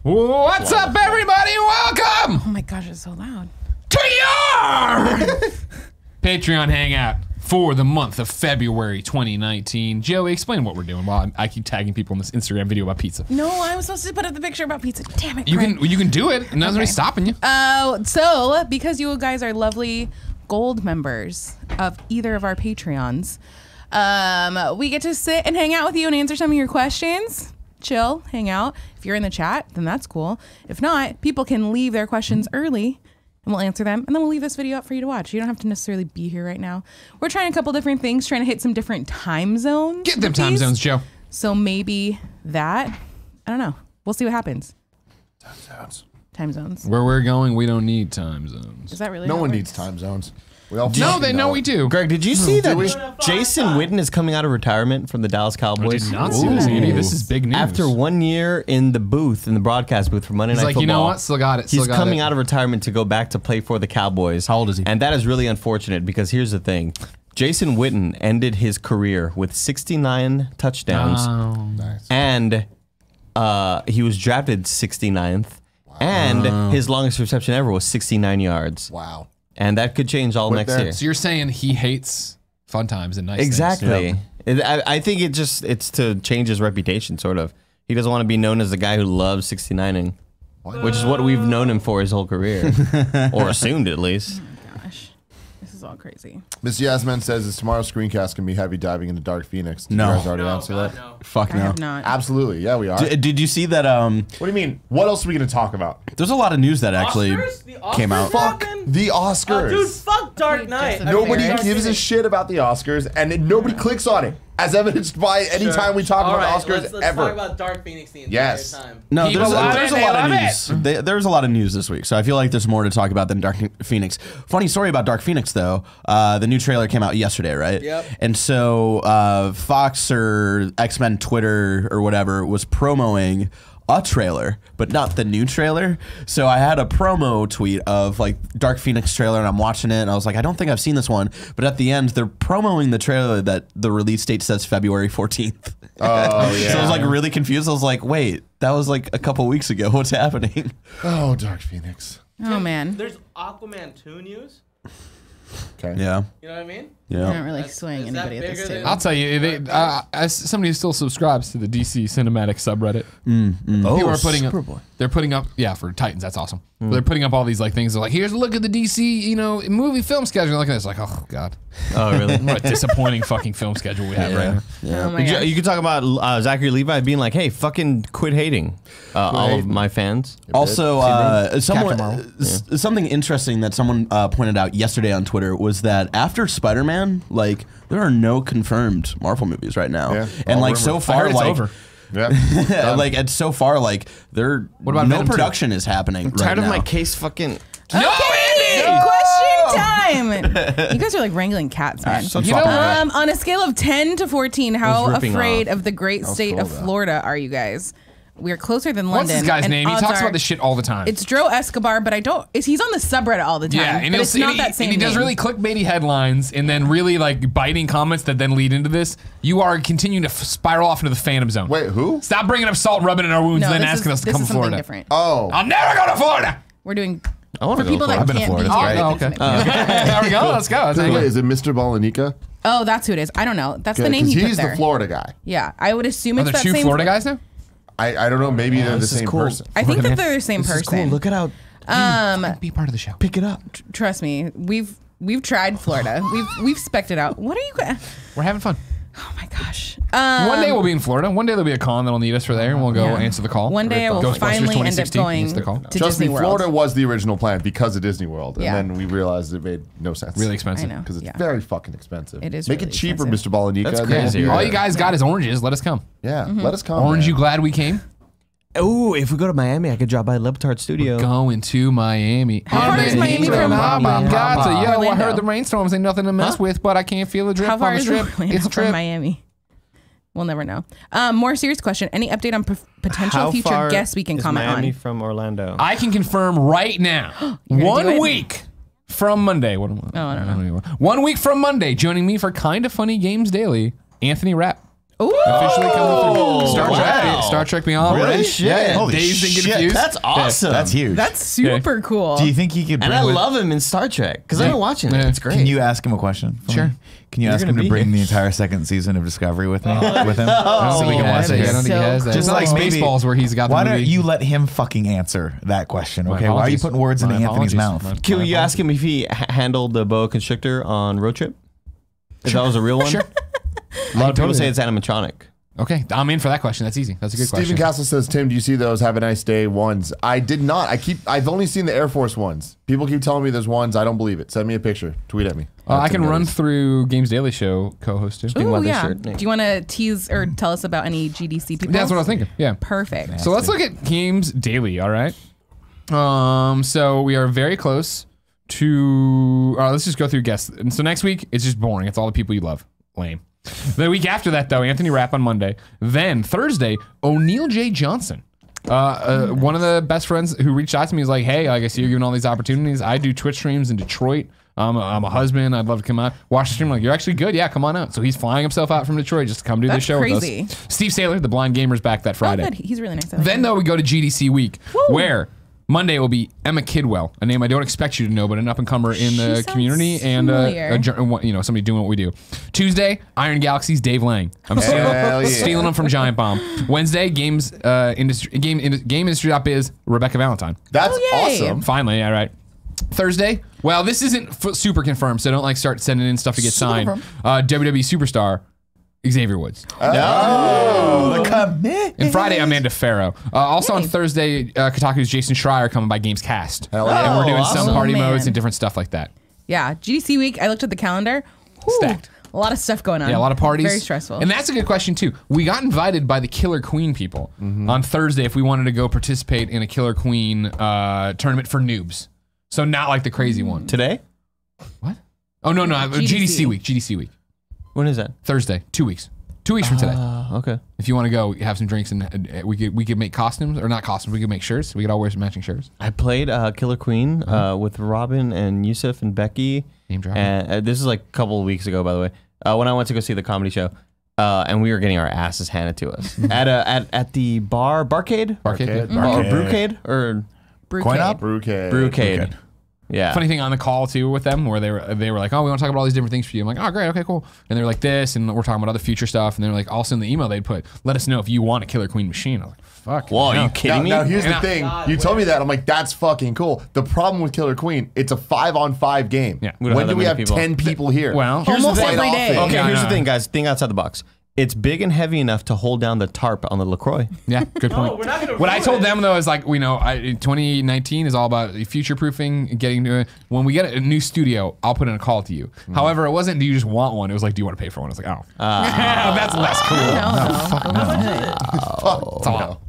What's up, everybody? Welcome! Oh my gosh, it's so loud. To your Patreon hangout for the month of February 2019. Joey, explain what we're doing while I keep tagging people in this Instagram video about pizza. No, I was supposed to put up the picture about pizza. Damn it, You can do it. Nothing's stopping you. So because you guys are lovely gold members of either of our Patreons, we get to sit and hang out with you and answer some of your questions. Chill, hang out. If you're in the chat, then that's cool. If not, people can leave their questions early and we'll answer them, and then we'll leave this video up for you to watch. You don't have to necessarily be here right now. We're trying a couple different things, trying to hit some different time zones. Get them time zones, Joe. So maybe that, I don't know. We'll see what happens. Time zones. Where we're going, we don't need time zones. Is that really? No one needs time zones. We all we do. Greg, did you see that Jason Witten is coming out of retirement from the Dallas Cowboys? I did not see this, Andy. This is big news. After 1 year in the booth, in the broadcast booth for Monday Night Football. You know what? Still got it. He's coming out of retirement to go back to play for the Cowboys. How old is he? And that is really unfortunate because here's the thing. Jason Witten ended his career with 69 touchdowns. Oh, nice. And he was drafted 69th. Wow. And his longest reception ever was 69 yards. Wow. And that could change all next year. So you're saying he hates fun times and nice things. Exactly. I think it's to change his reputation, sort of. He doesn't want to be known as the guy who loves 69ing, which is what we've known him for his whole career, or assumed at least. Oh my gosh, this is all crazy. Miss Yasmin says, is tomorrow's screencast going to be heavy diving into Dark Phoenix? Did No. you guys already answer that? No. Fuck I no. have not. Absolutely. Yeah, we are. Did you see that? What do you mean? What else are we going to talk about? There's a lot of news that actually came out. Fuck the Oscars. Dude, fuck Dark Knight. Nobody Okay. gives a shit about the Oscars, and nobody clicks on it, as evidenced by any time we talk about Oscars let's ever. talk about Dark Phoenix the entire Yes. time. No, People there's love a it, lot they of love news. There's a lot of news this week, so I feel like there's more to talk about than Dark Phoenix. Funny story about Dark Phoenix, though. The new trailer came out yesterday, right? Yep. And so Fox or X-Men Twitter or whatever was promoting a trailer, but not the new trailer. So I had a promo tweet of like Dark Phoenix trailer, and I'm watching it, and I was like, I don't think I've seen this one. But at the end, they're promoting the trailer that the release date says February 14th. Oh, yeah. So I was like really confused. I was like, wait, that was like a couple weeks ago. What's happening? Oh, Dark Phoenix. Oh man, There's Aquaman 2 news. Okay. Yeah. You know what I mean? you're Yeah. not really That's- swaying is that anybody at this bigger table. than- I'll tell you, as somebody who still subscribes to the DC Cinematic subreddit, people are putting up. Superboy. They're putting up, yeah, for Titans. That's awesome. They're putting up all these like things. They're like, here's a look at the DC, movie film schedule. Look at this, like, oh god, Oh, really? what a disappointing fucking film schedule we have right now. Yeah. Oh my gosh. You could talk about Zachary Levi being like, hey, fucking quit hating all of my fans. Also, Captain Marvel. something interesting that someone pointed out yesterday on Twitter was that after Spider-Man, like there are no confirmed Marvel movies right now, Yeah, and all like rumored. so I far, heard it's like over. Yeah. like and so far, like there What about no Venom 2? production is happening. Right Tired of now. my case fucking... No, Andy! Question time! You guys are like wrangling cats, man. So You know fucking- what? On a scale of 10 to 14, how ripping afraid off. of the great state of Florida. Florida are you guys? We're closer than What's London. this guy's and name? He odds talks are about this shit all the time. It's Dro Escobar, but he's on the subreddit all the time. Yeah, and, but it's not that same and he does name. really clickbaity headlines and then really like biting comments that then lead into this. You are continuing to spiral off into the Phantom Zone. Wait, who? Stop bringing up salt and rubbing it in our wounds No, and then this asking is, us to this come is to something Florida. different. Oh. I'll never go to Florida. We're doing I want for to go people to that Florida. can't be Oh, here. okay. It's amazing. There we go. Let's go. Let's hang Wait, out. is it Mr. Balanika? Oh, that's who it is. I don't know. That's the name Because he put he's there. the Florida guy. Yeah, I would assume Are it's there that two same Florida guys now? I don't know. Maybe they're the this is same cool. person. I think that they're the same This is person. cool. Look it out. Be part of the show. Pick it up. Trust me, we've tried Florida. We've specced it out. What are you? We're having fun. Oh my gosh. One day we'll be in Florida. One day there'll be a con that'll need us for there, and we'll go Yeah. answer the call. One day I will Ghostbusters finally end up 2016 going is the call. to Trust Disney me, World. Florida was the original plan because of Disney World, and Yeah. then we realized it made no sense. Really I expensive. know. Because it's Yeah. very fucking expensive. It is Make really it cheaper, expensive. Mr. Balanika. That's and then crazy. we'll be All there. you guys got is oranges. Let us come. Yeah, let us come. Orange, man. you glad we came? Oh, if we go to Miami, I could drop by Libtard Studio. Going to Miami. How far is Miami from Got to, yo, I Orlando? heard the rainstorms ain't nothing to mess with, but I can't feel the drip How far on the is strip. Orlando It's a from trip. Miami? We'll never know. More serious question. Any update on potential How future far guests we can is comment Miami on? from Orlando? I can confirm right now. gonna do 1 it? week from Monday. What am I? Oh, I don't know. 1 week from Monday, joining me for Kinda Funny Games Daily, Anthony Rapp. Officially coming through. Star wow. Star Trek Beyond. Really? Right? Shit. Yeah. Holy Dazed and shit. Confused. That's awesome. That's huge. That's super cool. Do you think he could bring And I with- love him in Star Trek because I've been watching it. Yeah. It's great. Can you ask him a question? for Sure. me? Can you You're ask gonna him to be bring here. the entire second season of Discovery with me? With him? I don't think he has that it. is I don't think he so has that. cool. Just like maybe- Spaceballs, where he's got the Why movie. don't you let him fucking answer that question? My Okay, why are you apologies. putting words into My Anthony's apologies. mouth? Can you ask him if he handled the boa constrictor on Road Trip? If that was a real one? Sure. A lot of people say it's animatronic. Okay, I'm in for that question. That's easy. That's a good Stephen question. Castle says, Tim, do you see those Have a Nice Day ones? I did not. I've only seen the Air Force ones. People keep telling me there's ones. I don't believe it. Send me a picture. Tweet at me. I can Tim run Gettys. through Games Daily Show co-host too. about Ooh, this yeah. shirt, Nick. Do you want to tease or tell us about any GDC people? That's what I was thinking. Yeah. Perfect. So let's look at Games Daily. All right. So we are very close to. Let's just go through guests. And so next week it's just boring. It's all the people you love. Lame. The week after that, though, Anthony Rapp on Monday. Then Thursday, O'Neal J. Johnson. One of the best friends who reached out to me is like, hey, like I see you're giving all these opportunities. I do Twitch streams in Detroit. I'm a husband. I'd love to come out, watch the stream. Like, you're actually good. Yeah, come on out. So he's flying himself out from Detroit just to come do the That's show crazy. with us. Steve Saylor, the Blind Gamer's back that Oh, Friday. good. He's really nice. Then, though, we go to GDC week, where Monday will be Emma Kidwell, a name I don't expect you to know, but an up-and-comer in the sounds community and somebody doing what we do. Tuesday, Iron Galaxy's Dave Lang. I'm Hell yeah. stealing him from Giant Bomb. Wednesday, game industry.biz, Rebecca Valentine. That's Oh, yay. awesome. Finally, yeah, right. Thursday, well, this isn't super confirmed, so don't like start sending in stuff to get signed. WWE superstar Xavier Woods. Oh, And Friday, Amanda Farrow. Also on Thursday, Kotaku's Jason Schreier coming by Games Cast. Hell yeah. And we're doing awesome. some party Oh, man. modes and different stuff like that. Yeah, GDC week. I looked at the calendar. Whew, Stacked. A lot of stuff going on. Yeah, a lot of parties. Very stressful. And that's a good question, too. We got invited by the Killer Queen people on Thursday if we wanted to go participate in a Killer Queen tournament for noobs. So not like the crazy one. Today? What? Oh, no, GDC week. GDC week. When is that? Thursday. 2 weeks. 2 weeks from today. Okay. If you want to go, have some drinks and we could make costumes, or not costumes. We could make shirts. We could all wear some matching shirts. I played Killer Queen with Robin and Yusuf and Becky. Name drop. And this is like a couple of weeks ago, by the way, when I went to go see the comedy show. And we were getting our asses handed to us at the barcade, Barcade. or brewcade, or Coin up? Brewcade. Yeah. Funny thing on the call too with them, where they were like, "Oh, we want to talk about all these different things for you." I'm like, "Oh, great, okay, cool." And they were like this, and we're talking about other future stuff. And they're like, also in the email they'd put, "Let us know if you want a Killer Queen machine." I'm like, "Fuck." Whoa, are no. you kidding me? Now here's And the I- thing. God, You told wait. me that. I'm like, that's fucking cool. The problem with Killer Queen, it's a 5-on-5 game. Yeah. We don't When have do we that have many people. 10 people here? Well, here's Almost the thing. every day. Okay, Yeah, I here's know. the thing, guys. Think outside the box. It's big and heavy enough to hold down the tarp on the LaCroix. Yeah, good point. No, we're not gonna What I ruin told it. them though is like, 2019 is all about future proofing, getting to it. When we get a new studio, I'll put in a call to you. However, it wasn't, do you just want one? It was like, do you want to pay for one? I was like, oh, that's less cool. It's all.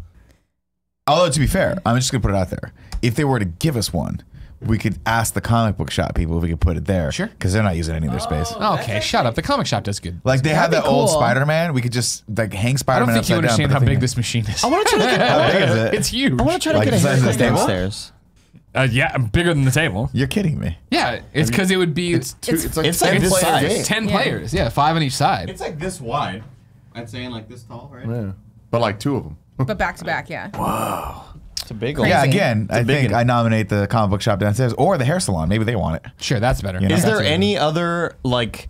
Although, to be fair, I'm just going to put it out there. If they were to give us one, we could ask the comic book shop people if we could put it there. Sure. Because they're not using any of their space. Okay, shut up. The comic shop does good. Like, they have That'd that be old cool. Spider-Man. We could just, like, hang I don't Spider-Man think you upside down. understand put how the big thing this machine is. in. How big is it? It's huge. I want to try to Like get a the size of haircut this table? downstairs. Yeah, bigger than the table. You're kidding me. Yeah, it's because it would be It's like it's like 10 this player size. game. 10 players. Yeah, 5 on each side. It's like this wide. I'd say like this tall, right? Yeah. But like 2 of them. But back to back, yeah. It's a big one. Yeah, again, I big think one. I nominate the comic book shop downstairs or the hair salon. Maybe they want it. Sure, that's better. You know? Is there That's any other, like,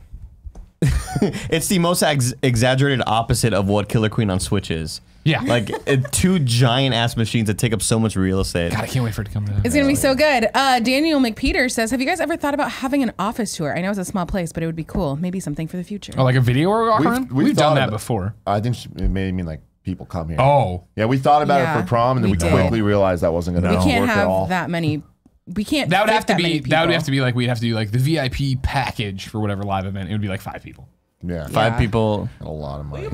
it's the most exaggerated opposite of what Killer Queen on Switch is. Yeah. Like, 2 giant ass machines that take up so much real estate. God, I can't wait for it to come to It's gonna be so good. Daniel McPeter says, "Have you guys ever thought about having an office tour? I know it's a small place, but it would be cool. Maybe something for the future." Oh, like a video where we walk around? We've done thought that about- before. I think it may mean like people come here. Oh. Yeah, we thought about Yeah, it for prom, and then we we did. quickly realized that wasn't going we to can't work at all. have that many. We can't. That would fit have to many be people. like we'd have to do like the VIP package for whatever live event. It would be like 5 people. Yeah, 5 Yeah. people, a lot of money.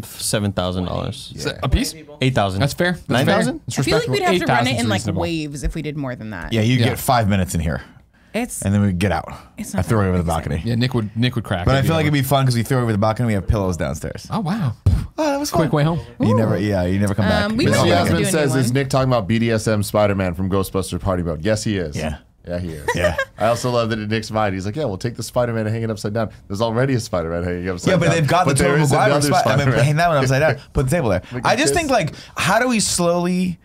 $7,000. So, a piece? 8,000. That's fair. That's 9,000? It's I feel like we'd have to run 8,000 it is in like reasonable. waves if we did more than that. Yeah, you Yeah. get 5 minutes in here, It's and then we get out. It's I not throw that it over the exciting. balcony. Yeah, Nick would crack. But I feel like it'd be fun because we throw it over the balcony. We have pillows downstairs. Oh wow. Oh, that was fun. Quick way home. You never come back. we But might Missy have to do Yasmin a new says, one. "Is Nick talking about BDSM Spider-Man from Ghostbusters Party Mode?" Yes, he is. Yeah. Yeah, he is. Yeah. I also love that in Nick's mind, he's like, yeah, we'll take the Spider-Man hanging upside down. There's already a Spider-Man hanging upside Yeah, down. but they've got the there Tobey is Maguire another spot. I mean, Spider-Man. hang that one upside down. Put the table there. Make a I just kiss. think, like, how do we slowly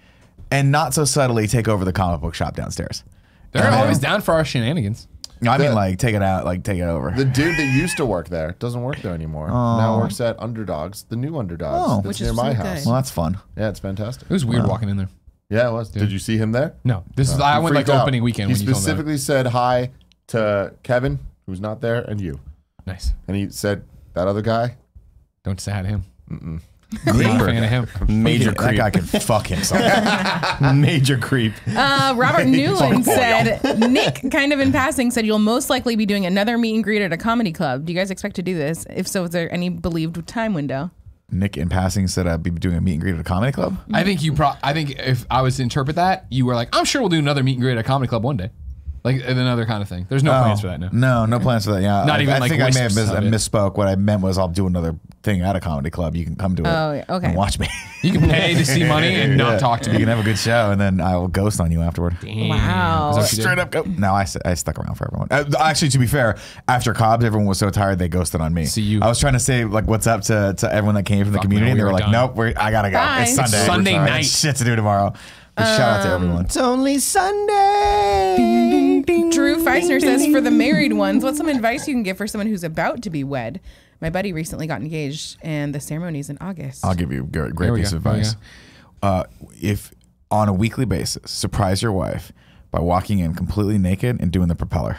and not so subtly take over the comic book shop downstairs? They're always down for our shenanigans. No, I mean, The- like, take it out, like, take it over. The dude that used to work there doesn't work there anymore. Now works at Underdogs, the new Underdogs. Oh. That's Which near is my so house. good. Well, that's fun. Yeah, it's fantastic. It was weird walking in there. Yeah, it was. Did you see him there? No, this is I He went like freaked out. opening weekend. He when you told me about specifically said hi to Kevin, who's not there, and you. it. Nice. And he said, that other guy, Don't say hi to him. Not a fan of him. Major That creep. guy can fuck himself. Major creep. Robert Newland said, Nick, kind of in passing, said you'll most likely be doing another meet and greet at a comedy club. Do you guys expect to do this? If so, is there any believed time window? Nick, in passing, said I'd be doing a meet and greet at a comedy club. I think I think if I was to interpret that, you were like, I'm sure we'll do another meet and greet at a comedy club one day, like another kind of thing. There's no plans for that now. No plans for that. Yeah, Not even, I like, think I may have wisps of it. misspoke. What I meant was I'll do another thing at a comedy club. You can come to it. Oh, yeah, okay. And watch me. You can pay to see money and not talk to You me. can have a good show, and then I will ghost on you afterward. Wow. Is that what you did? Straight up go. No, I stuck around for everyone. Actually, to be fair, after Cobb's, everyone was so tired they ghosted on me. See you. I was trying to say like what's up to everyone that came from the Fuck, community, man, and they we were were like, done. nope, I gotta go. Bye. It's Sunday. It's Sunday I got night. shit to do tomorrow. But shout out to everyone. It's only Sunday. Drew Feisner says, for the married ones, what's some advice you can give for someone who's about to be wed? My buddy recently got engaged, and the ceremony's in August. I'll give you a great There we piece go. of There we advice. If on a weekly basis, surprise your wife by walking in completely naked and doing the propeller.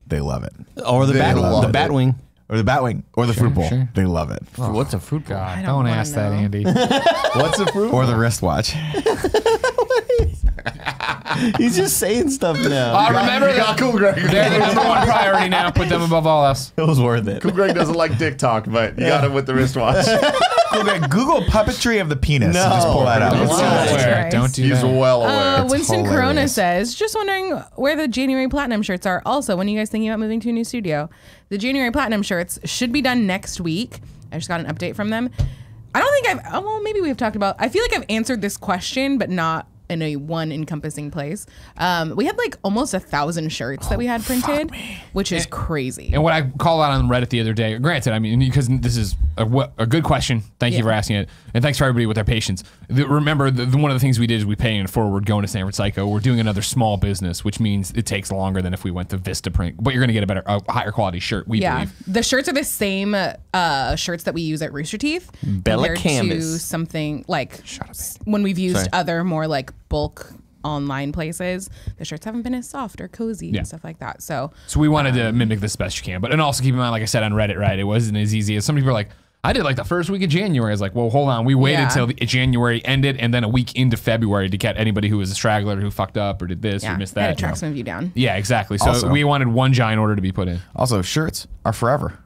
They love it. Or the They bat, love the it. bat wing. Or the Batwing. Or the fruit bowl. sure. They love it. What's a fruit bowl? God, don't don't wanna ask that, know. Andy. what's the fruit? Or the wristwatch. He's just saying stuff now. Remember You got that. Cool Greg. They're the number one priority now. Put them above all else. It was worth it. Cool Greg doesn't like dick talk, but you got him with the wristwatch. Okay, Google puppetry of the penis. No. And just pull that Don't out. do Wow. that. Don't do He's that. well aware. Winston hilarious. Corona says, just wondering where the January Platinum shirts are. Also, when are you guys thinking about moving to a new studio? The January Platinum shirts should be done next week. I just got an update from them. I don't think well, maybe we've talked about, I feel like I've answered this question, but not in a one encompassing place. We had like almost 1,000 shirts that we had printed, which is crazy. And what I called out on Reddit the other day, granted, I mean, because this is a good question. Thank you for asking it. And thanks for everybody with their patience. Remember, one of the things we did is we pay it forward going to San Francisco. We're doing another small business, which means it takes longer than if we went to Vista Print. But you're going to get a higher quality shirt, we believe. The shirts are the same shirts that we use at Rooster Teeth. Bella compared to Canvas. something like when we've used other more like bulk online places, the shirts haven't been as soft or cozy and stuff like that. So we wanted to mimic this best you can. And also keep in mind, like I said on Reddit, right, it wasn't as easy as some people are like, I did like the first week of January. I was like, well, hold on. We waited till January ended and then a week into February to get anybody who was a straggler who fucked up or did this or missed I had that. to track some of you down. Yeah, exactly. So Also- we wanted one giant order to be put in. Also, shirts are forever.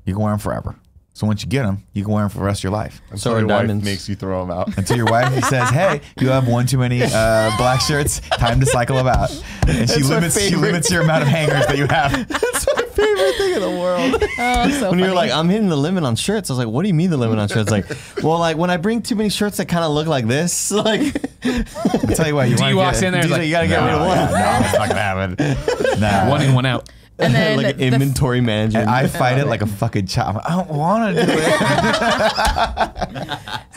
You can wear them forever. So once you get them, you can wear them for the rest of your life. So your are wife diamonds. makes you throw them out. Until your wife says, "Hey, you have one too many black shirts. Time to cycle them out." And she my limits favorite. your amount of hangers that you have. That's my favorite thing in the world. Oh, so When you funny. were like, I'm hitting the limit on shirts, I was like, what do you mean the limit on shirts? Like, well, like when I bring too many shirts that kind of look like this, like, I'll tell you what, you D wanna walks get- in there, you like, gotta get rid of one. No, it's not gonna happen. Nah. one in, one out. and then like the- inventory management. And I fight it like a fucking child. I don't want to do it.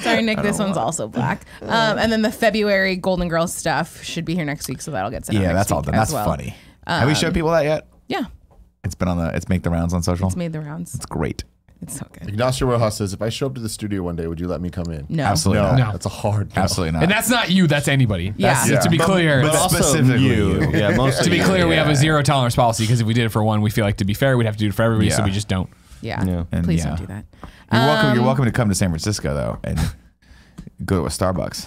sorry, Nick, this one's also black. And then the February Golden Girls stuff should be here next week, so that'll get sent out Yeah, next that's all week done. as That's well. funny. Have we showed people that yet? Yeah, It's been on it's make the rounds on social. it's made the rounds. It's great. It's so good. Ignacio Rojas says, if I show up to the studio one day, would you let me come in? No. Absolutely No, not. that's a hard no. Absolutely not. And that's not you, that's anybody. Yeah. That's, to be clear. but also specifically you. you. Yeah, most to be of clear, you. we have a zero tolerance policy because if we did it for one, we feel like to be fair, we'd have to do it for everybody, so Yeah. we just don't. Yeah. Yeah. And Please yeah. don't do that. You're welcome. You're welcome to come to San Francisco though, and go to a Starbucks.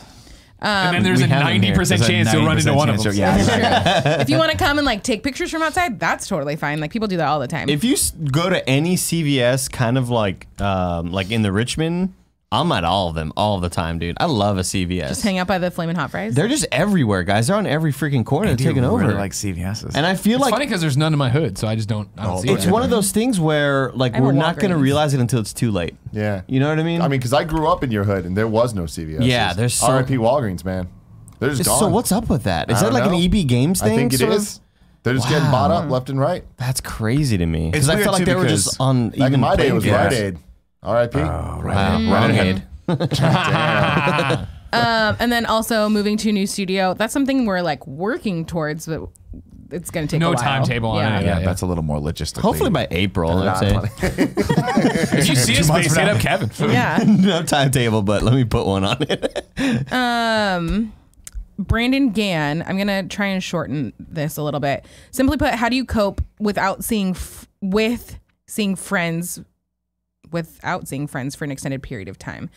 And then there's a we have them here. 90% There's a chance you'll run into 90% one of chance them. you'll- Yeah. If you want to come and like take pictures from outside, that's totally fine. Like people do that all the time. If you go to any CVS, kind of like in the Richmond, I'm at all of them all the time, dude. I love a CVS. just hang out by the Flamin' Hot Fries. They're just everywhere, guys. They're on every freaking corner. They're taking over. Really like CVS's. And I feel It's like funny because there's none in my hood, so I just don't see it's it. one of those things where like I'm a we're not going to Walgreens. realize it until it's too late. Yeah. You know what I mean? I mean, because I grew up in your hood and there was no CVS. Yeah, there's so- R.I.P. Walgreens, man. They're just gone. so what's up with that? Is I that don't like know. an EB Games I thing? think it sort of? is. They're just getting bought up left and right. That's crazy to me. Because It's I weird felt like too they were because just on Back even in my day, it was playing Rite field. Aid. R.I.P. Wow, Renegade. And then also moving to a new studio. That's something we're like working towards, but it's going to take a No while. timetable on it. Yeah, that's a little more logistically. Hopefully by April, I'd say. If you see a space, hit up Kevin. Yeah. No timetable, but let me put one on it. Brandon Gann, I'm gonna try and shorten this a little bit. Simply put, how do you cope without seeing friends for an extended period of time?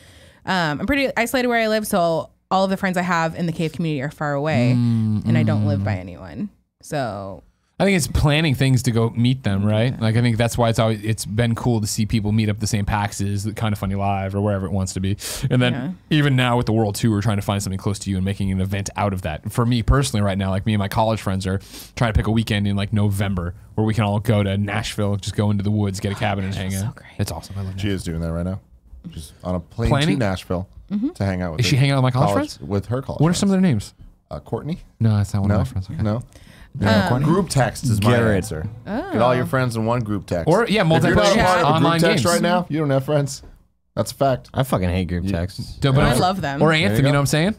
I'm pretty isolated where I live, so all of the friends I have in the cave community are far away, and I don't live by anyone. So I think it's planning things to go meet them, right? Like I think that's why it's been cool to see people meet up the same PAXs, Kind of Funny Live or wherever it wants to be. And then even now with the World Tour, we're trying to find something close to you and making an event out of that. For me personally right now, like me and my college friends are trying to pick a weekend in like November where we can all go to Nashville, just go into the woods, get a cabin and hang out. so great. It's awesome. I love She it. is doing that right now. She's on a plane Planning? to Nashville to hang out with Is she hanging out with my college friends? With her college What are some of their names? Courtney? No, that's not one No. of my friends. Okay. No. Group text is my Garrett. answer. Get all your friends in one group text. Or, yeah, If you're not multiplayer a part of a online group text games. right now, you don't have friends. That's a fact. I fucking hate group texts. But I love them. Or Anthem, you know what I'm saying?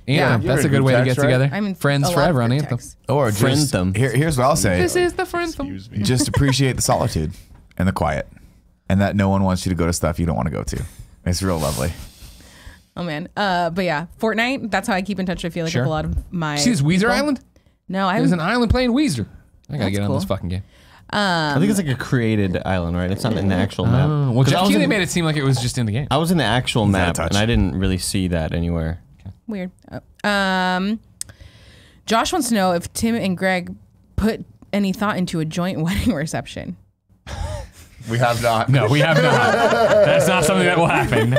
Anthem, you're that's in a good group way to text, get right? together. I'm in Friends a lot forever of on group Anthem. texts. Or Friend just them. here's what I'll say. This is the Friendtham. Excuse me. Just appreciate the solitude and the quiet, and that no one wants you to go to stuff you don't want to go to. It's real lovely. Oh man. But yeah, Fortnite. That's how I keep in touch. I feel like Sure. with a lot of my. See this Weezer people. Island? No, I There's haven't. an island playing Weezer. I gotta That's get on cool. this fucking game. I think it's like a created island, right? It's not in the actual map. Well, 'Cause I Jeff was Keighley in- made it seem like it was just in the game. I was in the actual map, touch. and I didn't really see that anywhere. Weird. Josh wants to know if Tim and Greg put any thought into a joint wedding reception. We have not. No, we have not. That's not something that will happen.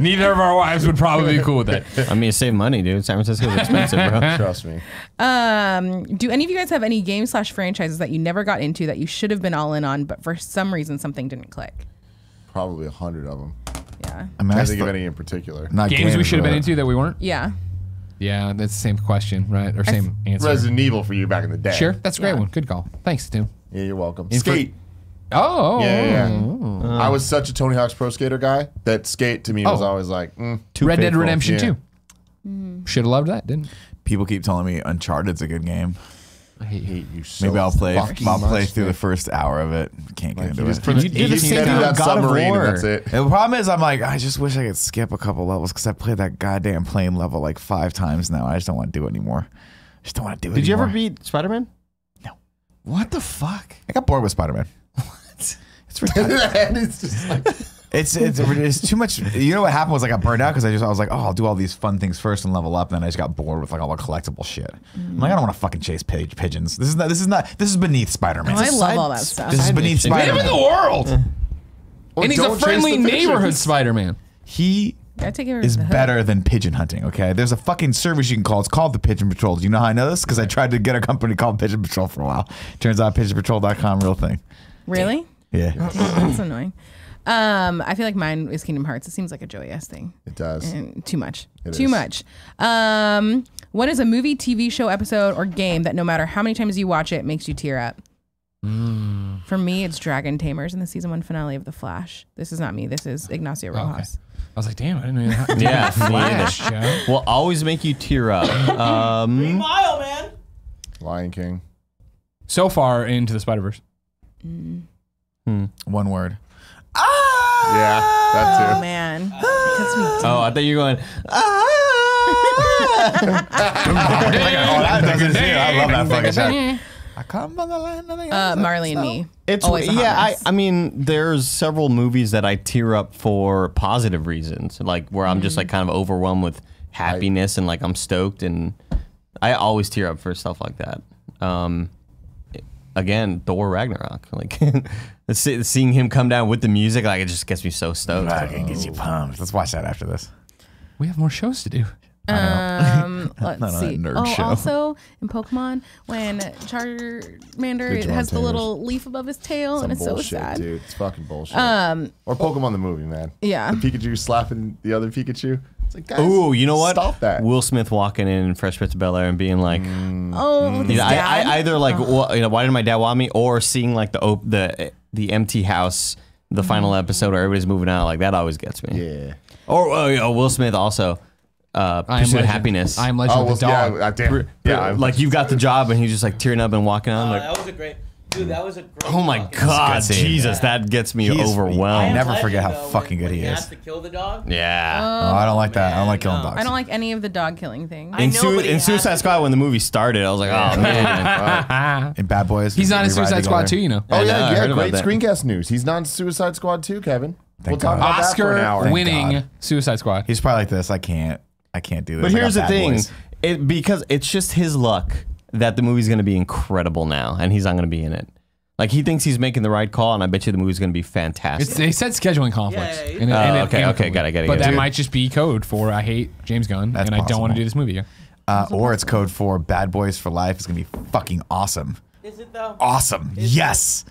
Neither of our wives would probably be cool with it. I mean, save money, dude. San Francisco's expensive, bro. Trust me. Do any of you guys have any games/franchises that you never got into that you should have been all in on, but for some reason something didn't click? Probably 100 of them. Yeah. I mean, Can't that's think of the- any in particular. not Games we should have been but- into that we weren't? Yeah. Yeah, that's the same question, right? Or same answer. Resident Evil for you back in the day. Sure, that's a great Yeah. one. Good call. Thanks, Tim. Yeah, you're welcome. In for- Skate. Oh, Yeah. I was such a Tony Hawk's Pro Skater guy that Skate to me was Oh. always like, Too Red Dead faithful. Redemption Yeah. 2. Should have loved that, didn't? People keep telling me Uncharted's a good game. I hate you. hate you so Maybe I'll play. fucking I'll play much, through the man. first hour of it. Can't get Like, into you it. just put You did the same into thing that with God of submarine War. and that's it. The problem is, I'm like, I just wish I could skip a couple levels because I played that goddamn plane level like 5 times now. I just don't want to do it anymore. I just don't want to do it Did you anymore. ever beat Spider-Man? What the fuck? I got bored with Spider-Man. It's retarded. And it's just like, It's too much. You know what happened was I got burned out because I was like, oh, I'll do all these fun things first and level up, and then I just got bored with like all the collectible shit. I'm like, I don't want to fucking chase pigeons. This is beneath Spider-Man. Oh, I love all that stuff. This is beneath mission. Live in Spider-Man. the world. well, And he's a don't chase friendly the pigeons. neighborhood Spider-Man. He Gotta take care of is the hood. better than pigeon hunting. Okay, there's a fucking service you can call. It's called the Pigeon Patrol. Do you know how I know this? Because I tried to get a company called Pigeon Patrol for a while. Turns out pigeonpatrol.com, real thing. Really? Yeah. That's annoying. I feel like mine is Kingdom Hearts. It seems like a joyous thing. It does. And too much. It Too is. much. What is a movie, TV show, episode, or game that no matter how many times you watch it makes you tear up? For me, it's Dragon Tamers in the season 1 finale of The Flash. This is not me. This is Ignacio Oh, okay. Rojas. I was like, damn, I didn't know that. Yeah, me Flash, either. Joe. Will always make you tear up. Green Mile, man. Lion King. So far into the Spider-Verse. One word. Yeah, that Oh too. man, because we Oh, I thought you were going. I love that fucking shot. I come from the land of the Marley and Me. It's Always a hot yeah. mess. I mean, there's several movies that I tear up for positive reasons, like where I'm just like kind of overwhelmed with happiness and like I'm stoked, and I always tear up for stuff like that. Again, Thor Ragnarok, like seeing him come down with the music, like it just gets me so stoked. Fucking gets you pumped. Let's watch that after this. We have more shows to do. Let's Not on see. that nerd Oh, show. also in Pokemon, when Charmander has the Tamers. little leaf above his tail, Some and it's bullshit, so sad. dude. It's fucking bullshit. Or Pokemon the movie, man. Yeah. The Pikachu slapping the other Pikachu. Like, guys, Ooh, you know what? Stop that. Will Smith walking in Fresh Prince of Bel-Air and being like, Oh, you know, I either like, why didn't my dad want me? Or seeing like the empty house, the final episode where everybody's moving out. Like that always gets me. Yeah. Or Will Smith also. Pursuit of Happiness. I Am Legend of the Dog. Like you've got the job and he's just like tearing up and walking on. Like, That was a great. Dude, that was a great. oh my dog. God, That's a good scene. Jesus, that gets me I'll overwhelmed. never Legend, forget how though, fucking good when he he is. has to kill the dog. Yeah. Oh, I don't like that. I don't like killing dogs. I don't like any of the dog killing things. I know, but he In has Suicide to Squad, when the movie started, I was like, oh man. In Bad Boys. He's not in we ride Suicide Squad together. 2, you know. Oh, I know, I yeah, heard about great that. screencast news. He's not in Suicide Squad 2, Kevin. We'll talk God. about that for an hour. Thank Oscar-winning God. Suicide Squad. He's probably like this. I can't do this. But I got here's the Bad thing, Boys. because it's just his luck that the movie's going to be incredible now, and he's not going to be in it. Like he thinks he's making the right call, and I bet you the movie's going to be fantastic. They said scheduling conflicts. Yeah, yeah, And yeah. and Oh, okay, amicably. got it. But that Dude. might just be code for I hate James Gunn That's and I don't want possible. to do this movie. Or it's code for Bad Boys for Life. It's gonna be fucking awesome. Is it though? Awesome. Yes.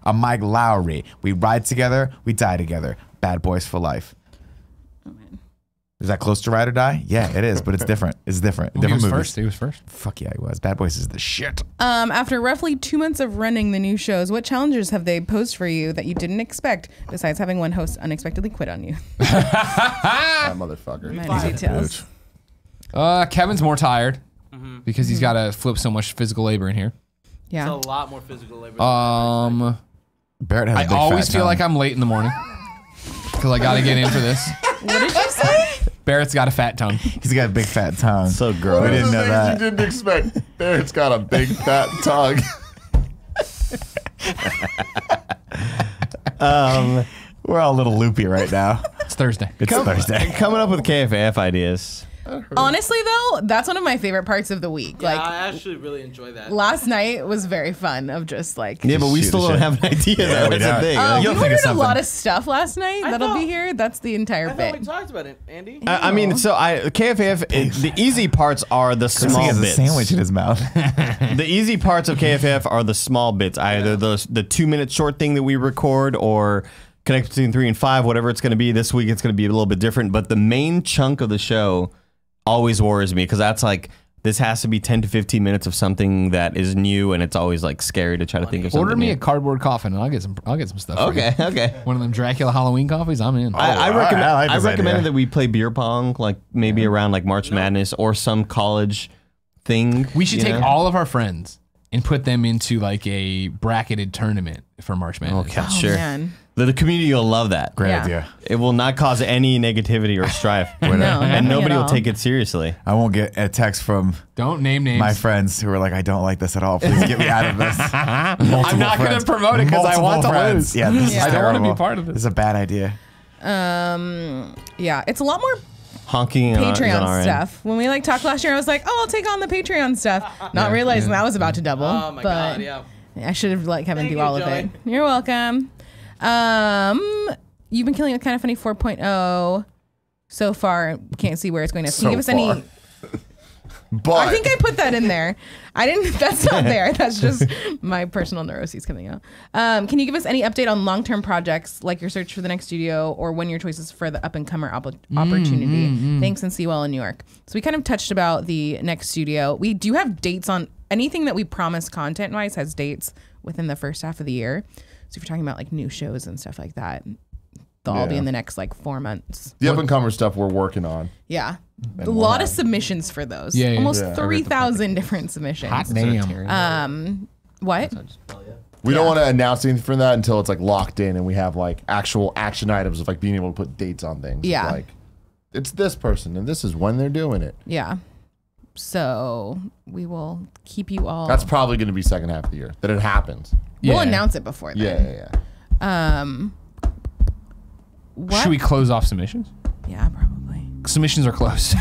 I'm Mike Lowry. We ride together. We die together. Bad Boys for Life. Is that close to Ride or Die? Yeah, it is, but it's different. It's different. He Different was movies. first. He was first. Fuck yeah, he was. Bad Boys is the shit. After roughly 2 months of running the new shows, what challenges have they posed for you that you didn't expect, besides having one host unexpectedly quit on you? That motherfucker. Many details. Kevin's more tired because he's got to flip so much physical labor in here. Yeah. It's a lot more physical labor. Barrett has a I big always fat feel tongue. like I'm late in the morning because I got to get in for this. What did you say? Barrett's got a fat tongue. He's got a big fat tongue. So What gross. are didn't the know things that. you didn't expect? Barrett's got a big fat tongue. We're all a little loopy right now. It's Thursday. It's Thursday. Coming up with KFAF ideas. Honestly, though, that's one of my favorite parts of the week. Yeah, Like, I actually really enjoy that. last night was very fun of just like. Yeah, but we Shoot still the don't shit. have an idea. Yeah, we That's the don't. thing. Oh, we You'll think of ordered a something. lot of stuff last night I that'll thought- be here. That's the entire I thought we bit. talked about it, Andy. I mean, so KFAF, the easy parts are the He small has a bits. sandwich in his mouth. The easy parts of KFAF are the small bits, either the 2-minute short thing that we record or connect between 3 and 5, whatever it's going to be. This week it's going to be a little bit different, but the main chunk of the show always worries me because that's like, this has to be 10 to 15 minutes of something that is new, and it's always like scary to try to think of something Order me new. a cardboard coffin and I'll get some stuff. for you. Okay. One of them Dracula Halloween coffees. I'm in. I all right, recommend. I like I this recommended idea. that we play beer pong, like maybe around like March Madness or some college thing. We should you take know? all of our friends and put them into like a bracketed tournament for March Madness. Okay, Oh, sure. man. The community will love that. Great Yeah. idea. It will not cause any negativity or strife, No, and nothing nobody at will all. take it seriously. I won't get a text from Don't name names. my friends who are like, I don't like this at all. Please get me out of this. I'm not going to promote it because I want to lose. Yeah, this is Yeah. I don't want to be terrible. part of This this. is a bad idea. Yeah, it's a lot more Honking is on our Patreon end. stuff. When we like talked last year, I was like, "Oh, I'll take on the Patreon stuff," not realizing that was about to double. Oh my but god, yeah. I should have let Kevin Thank do you, all of Joey. it. You're welcome. You've been killing it with Kind of Funny 4.0 so far. Can't see where it's going to. Can you give us any? But I think I put that in there. I didn't. That's not there. That's just my personal neuroses coming out. Can you give us any update on long-term projects like your search for the next studio or when your choices for the up-and-comer opportunity? Thanks, and see you all in New York. So we kind of touched about the next studio. We do have dates on anything that we promise content-wise has dates within the first half of the year. So if you're talking about like new shows and stuff like that, they'll all be Yeah. in the next like 4 months. the up and comer stuff we're working on. Yeah. A lot of submissions for those. Yeah, yeah, Almost yeah. 3,000 different submissions. Hot damn. What? We don't want to announce anything for that until it's like locked in and we have like actual action items of like being able to put dates on things. It's Yeah. like it's this person and this is when they're doing it. Yeah. So we will keep you all. That's probably going to be second half of the year that it happens. We'll Yeah. announce it before then. Yeah. What? Should we close off submissions? Yeah, probably. Submissions are closed.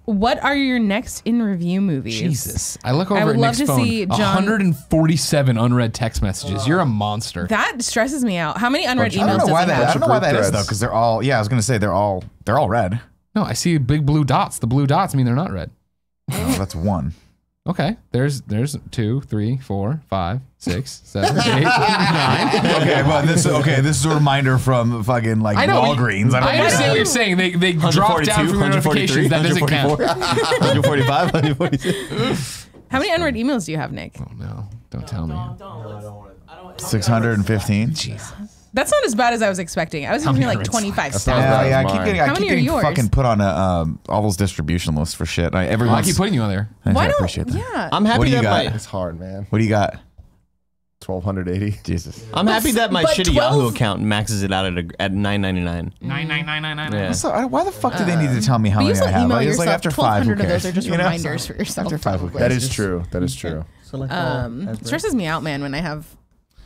What are your next in review movies? Jesus. I look over I would at love Nick's to phone. see John- 147 unread text messages. You're a monster. That stresses me out. How many unread I emails I don't does know why he that. have? I don't know why that Group is though, threads. because they're all. Yeah, I was gonna say they're all red. No, I see big blue dots. The blue dots mean they're not red. Oh, that's one. Okay, there's 2, 3, 4, 5, 6, 7, 8, 9. Okay, but this is a reminder from fucking like I know. Walgreens. I understand what you're saying. They drop down from the notifications. That doesn't count. 145, 146. How many unread emails do you have, Nick? Oh no! Don't tell me. I don't. 615. That's not as bad as I was expecting. I was expecting like unread 25 That's stuff. not as bad Yeah, I as keep mine. getting, How many are yours? fucking put on all those distribution lists for shit. I keep putting you on there. Why I don't? appreciate that. Yeah. I'm happy What do you that got? my It's hard, man. What do you got? 1280. Jesus. I'm happy that my But shitty 12 Yahoo account maxes it out at $9.99. 99999. Yeah. Why the fuck do they need to tell me how But you many still I have? email Like, it's yourself. like after 5, who 1,200 of cares? those are just You know? reminders for yourself. After 5, who cares? That is true. That is true. Stresses me out, man, when I have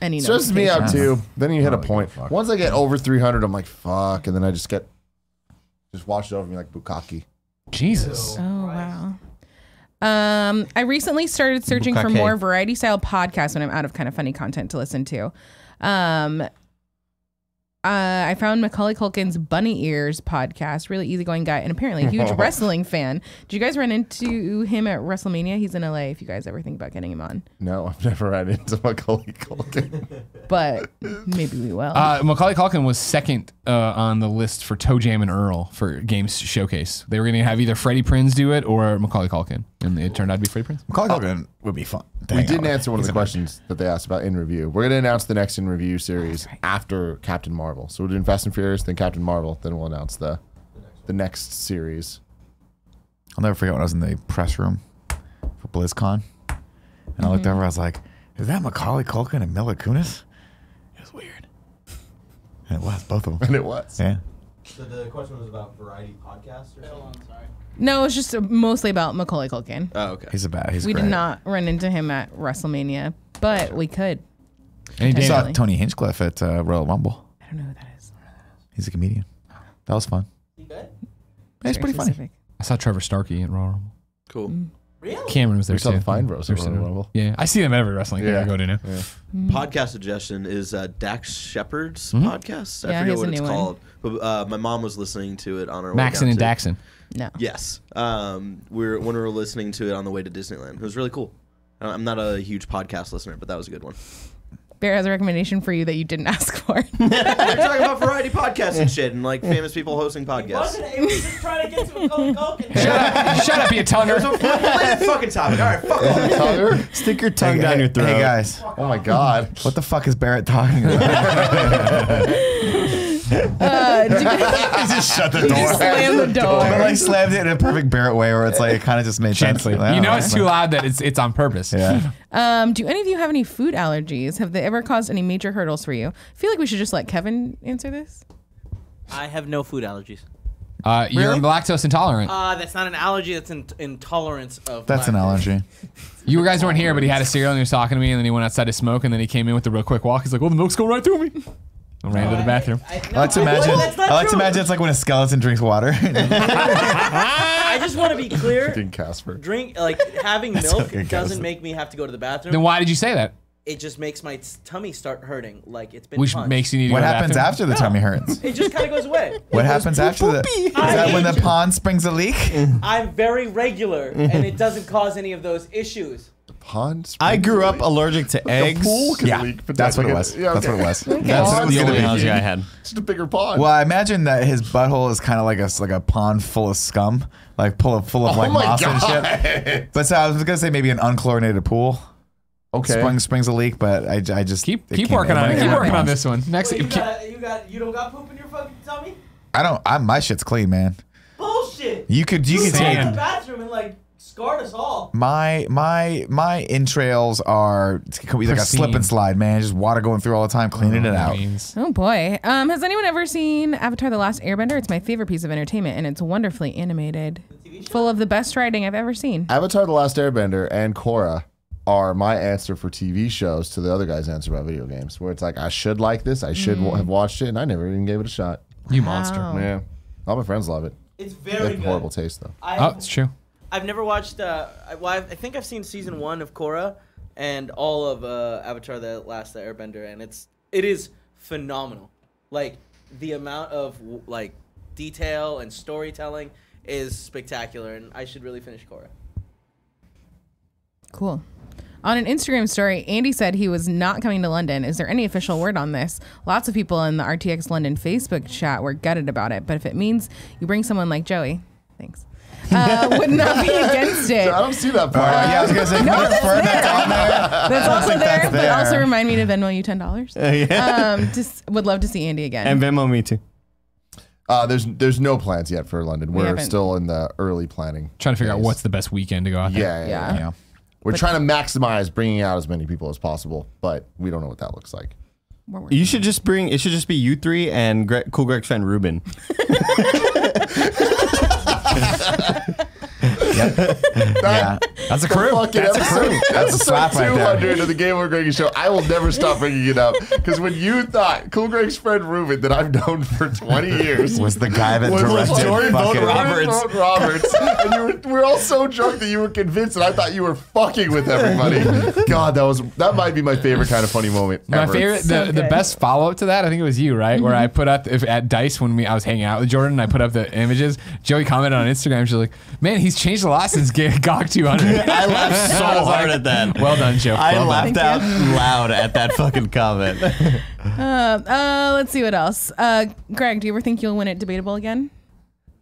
any Stresses me out notifications. too. Then you hit a Oh, point. fuck. Once I get over 300, I'm like, fuck. And then I just watch it over me like bukkake. Jesus. Oh wow. I recently started searching for Bukake. more variety style podcasts when I'm out of kind of funny content to listen to. I found Macaulay Culkin's Bunny Ears podcast, really easygoing guy, and apparently a huge wrestling fan. Did you guys run into him at WrestleMania? He's in LA. If you guys ever think about getting him on, No, I've never ran into Macaulay Culkin. but maybe we will. Macaulay Culkin was second on the list for Toe Jam and Earl for Games Showcase. They were going to have either Freddie Prinze do it or Macaulay Culkin, and it turned out to be Freddie Prinze. Macaulay Culkin would be fun. We didn't answer one of the questions that they asked about in review. We're going to announce the next in review series after Captain Marvel. So we're doing Fast and Furious, then Captain Marvel, then we'll announce the next series. I'll never forget when I was in the press room for BlizzCon, and I looked over. I was like, "Is that Macaulay Culkin and Mila Kunis?" It was weird, and it was both of them. And it was. Yeah. So the question was about variety podcasts or something? No, it's just mostly about Macaulay Culkin. Oh, okay. He's We great. did not run into him at WrestleMania, but we could. Any I day. saw Really? Tony Hinchcliffe at Royal Rumble. I don't know who that is. He's a comedian. That was fun. You good? Yeah, he's Very pretty funny. specific. I saw Trevor Starkey at Royal Rumble. Cool. Really? Cameron was there We saw too. the Fine Bros at Royal Rumble. Yeah, I see them at every wrestling thing I go to now. Yeah. Podcast suggestion is Dax Shepard's Mm-hmm. podcast. Yeah, I he forget has what a it's new one. called, but my mom was listening to it on her way Maxon down and to- Daxon. No. Yes, when we were listening to it on the way to Disneyland, it was really cool. I'm not a huge podcast listener, but that was a good one. Bear has a recommendation for you that you didn't ask for. We're talking about variety podcasts and shit, and like famous people hosting podcasts. Wasn't it? It was just trying to get to Macaulay Culkin. Shut up, you tonguer. Fucking topic. All right, fuck off. Tyler? Stick your tongue down your throat. Hey guys, Oh my God. what the fuck is Barrett talking about? He just shut the just slammed the door. But like slammed it in a perfect Barrett way where it's like it kind of just made sense. Gently. Like, You know oh, it's too loud that it's on purpose. Yeah. Do any of you have any food allergies? Have they ever caused any major hurdles for you? I feel like we should just let Kevin answer this. I have no food allergies. You're lactose intolerant. That's not an allergy. That's an intolerance of. That's an lactose. allergy. You guys weren't here, but he had a cereal and he was talking to me, and then he went outside to smoke, and then he came in with a real quick walk. He's like, "Well, the milk's going right through me." I ran to the bathroom. I like to imagine. That's not I like to true. imagine it's like when a skeleton drinks water. I just want to be clear. Dean Casper. Having milk okay, doesn't guys. make me have to go to the bathroom. Then why did you say that? It just makes my tummy start hurting. Like it's been. Which punched. makes you need to What go to the happens bathroom? after the tummy hurts? It just kind of goes away. What happens after the? Is that when the pond springs a leak? I'm very regular, and it doesn't cause any of those issues. Pond? I grew up allergic to eggs. Pool can Yeah, leak, but that's what it like was. yeah, That's okay. what it was. Okay. That's what it was The gonna only be. analogy I had. Just a bigger pond. Well, I imagine that his butthole is kind of like a pond full of scum, like full of like my moss and God. shit. But so I was gonna say maybe an unchlorinated pool. Okay. Springs a leak, but I just Keep it can't- working on it. it Keep can't working on happen. this one. Next, Wait, keep- you don't got poop in your fucking tummy? My shit's clean, man. Bullshit. You could You take went to Sand. the bathroom and scarred us all. my entrails are like a slip Pristine. and slide, man. Just water going through all the time, cleaning it out. Oh boy. Has anyone ever seen Avatar: The Last Airbender? It's my favorite piece of entertainment, and it's wonderfully animated, full of the best writing I've ever seen. Avatar: The Last Airbender and Korra are my answer for TV shows to the other guy's answer about video games, where it's like, I should like this, I should have watched it, and I never even gave it a shot. You monster. Wow. Yeah. All my friends love it. It's They very have good. horrible taste, though. Oh, it's true. I've never watched. I think I've seen season 1 of Korra and all of Avatar: The Last Airbender, and it is phenomenal. Like the amount of detail and storytelling is spectacular, and I should really finish Korra. Cool. On an Instagram story, Andy said he was not coming to London. Is there any official word on this? Lots of people in the RTX London Facebook chat were gutted about it, but if it means you bring someone like Joey, thanks, would not be against it. I don't see that part. Yeah, I was gonna say, No, can we that's confirm there. that's on there? That's also there, that's but there. also remind me to Venmo you $10. Yeah. Just would love to see Andy again. And Venmo me too. There's no plans yet for London. We're haven't. still in the early planning. Trying to figure out phase. what's the best weekend to go out there. Yeah. Yeah. We're trying to maximize bringing out as many people as possible, but we don't know what that looks like. You should just bring. It should just be you three and Cool Greg's friend Ruben. Yeah. That's a crew. Fucking That's a crew. episode, That's a slap right there. 200 of the Game Over Greggy Show. I will never stop bringing it up because when you thought Cool Greg's friend Ruben that I've known for 20 years Was the guy that was directed Jordan fucking Roberts, and we were all so drunk that you were convinced, and I thought you were fucking with everybody. God, that might be my favorite kind of funny moment. My ever. favorite, So the good. best follow up to that, I think it was you, right? Where I put up at Dice when I was hanging out with Jordan, and I put up the images. Joey commented on Instagram. She's like, "Man, he's changed a lot since GOG 200." I laughed so I was hard like, at that. Well done, Joe. I Well done. laughed out loud at that fucking comment. Let's see what else. Greg, do you ever think you'll win it debatable again?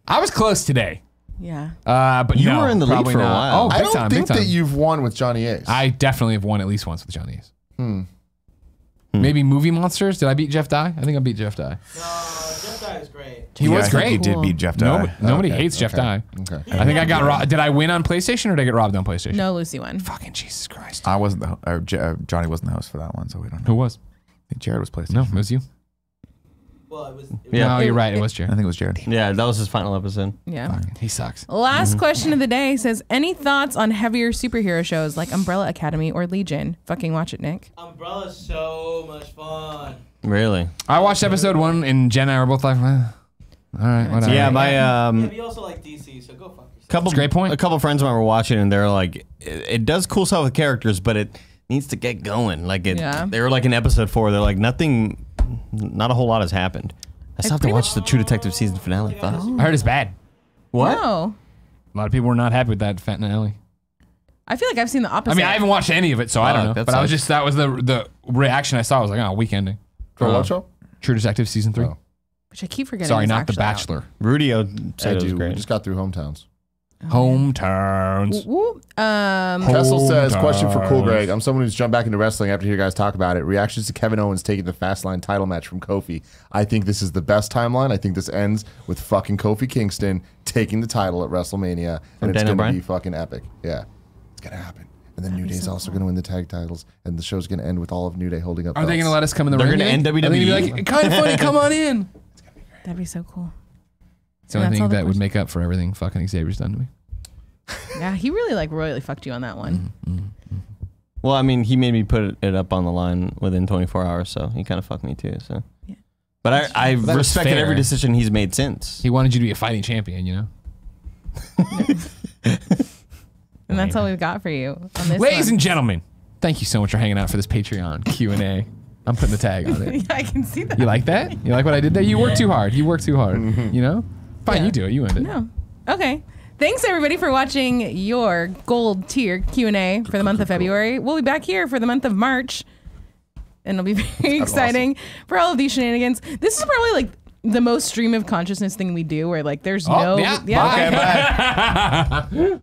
I was close today, Yeah. but You no, were in the lead probably for a not. while. Oh, I big don't time, think big time. that you've won with Johnny Ace. I definitely have won at least once with Johnny Ace. Maybe Movie Monsters. Did I beat Jeff Dye? I think I beat Jeff Dye. No, Jeff Dye is great. He Yeah, was I think great. You did beat Jeff Dye. Nobody Okay, hates Jeff okay, Dye. Okay. I think I got robbed. Did I win on PlayStation or did I get robbed on PlayStation? No, Lucy won. Fucking Jesus Christ. I wasn't Johnny wasn't the host for that one, so we don't know. Who was? I think Jared was PlayStation. No, it was you. Well, it was. Yeah. No, you're right. It was Jared. I think it was Jared. Yeah, that was his final episode. Yeah. He sucks. Last question of the day says, any thoughts on heavier superhero shows like Umbrella Academy or Legion? Fucking watch it, Nick. Umbrella's so much fun. Really? I watched episode 1 and Jen and I were both like, all right, whatever. Yeah, my Yeah, but you also like DC, so go fuck yourself. couple That's a great point. A couple friends of mine were watching, and they're like, it does cool stuff with characters, but it needs to get going. Like it, Yeah. they were like in episode 4. They're like, not a whole lot has happened. I still have to pretty watch the True Detective season finale. Fuck. I heard it's bad. What? No. A lot of people were not happy with that finale. I feel like I've seen the opposite. I mean, I haven't watched any of it, so I don't know. that But I was sucks. just, that was the reaction I saw. I was like, oh, week ending. For what show? True Detective season 3. Oh. Which I keep forgetting. Sorry, is not The actually out. Bachelor. Rudio said I it was do. We great. just got through Hometowns. Hometowns. Woo. Kessel says, question for Cool Hometowns. Greg. I'm someone who's jumped back into wrestling after you guys talk about it. Reactions to Kevin Owens taking the Fastlane title match from Kofi. I think this is the best timeline. I think this ends with fucking Kofi Kingston taking the title at WrestleMania, and it's Daniel going to Bryan? be fucking epic. Yeah, it's going to happen. And then New Day's also going to win the tag titles, and the show's going to end with all of New Day holding up Are they belts. going to let us come in the They're ring? gonna end Are they gonna be WWE? like, kind of funny, come on in. That'd be so cool. It's the only That's all thing the that would questions. make up for everything fucking Xavier's done to me. Yeah, he really like royally fucked you on that one. Well, I mean, he made me put it up on the line within 24 hours, so he kind of fucked me too. So, Yeah. but I Well, that was respected fair. every decision he's made since. He wanted you to be a fighting champion, you know? And that's all we've got for you on this Ladies one. and gentlemen, thank you so much for hanging out for this Patreon Q&A. I'm putting the tag on it. Yeah, I can see that. You like that? You like what I did there? You worked too hard. You worked too hard. You know? Fine, Yeah. you do it. You earned it. No. Okay. Thanks everybody for watching your gold tier Q&A for the month of February. We'll be back here for the month of March. And it'll be very exciting for all of these shenanigans. This is probably like the most stream of consciousness thing we do where like there's Oh, no yeah. yeah. Bye.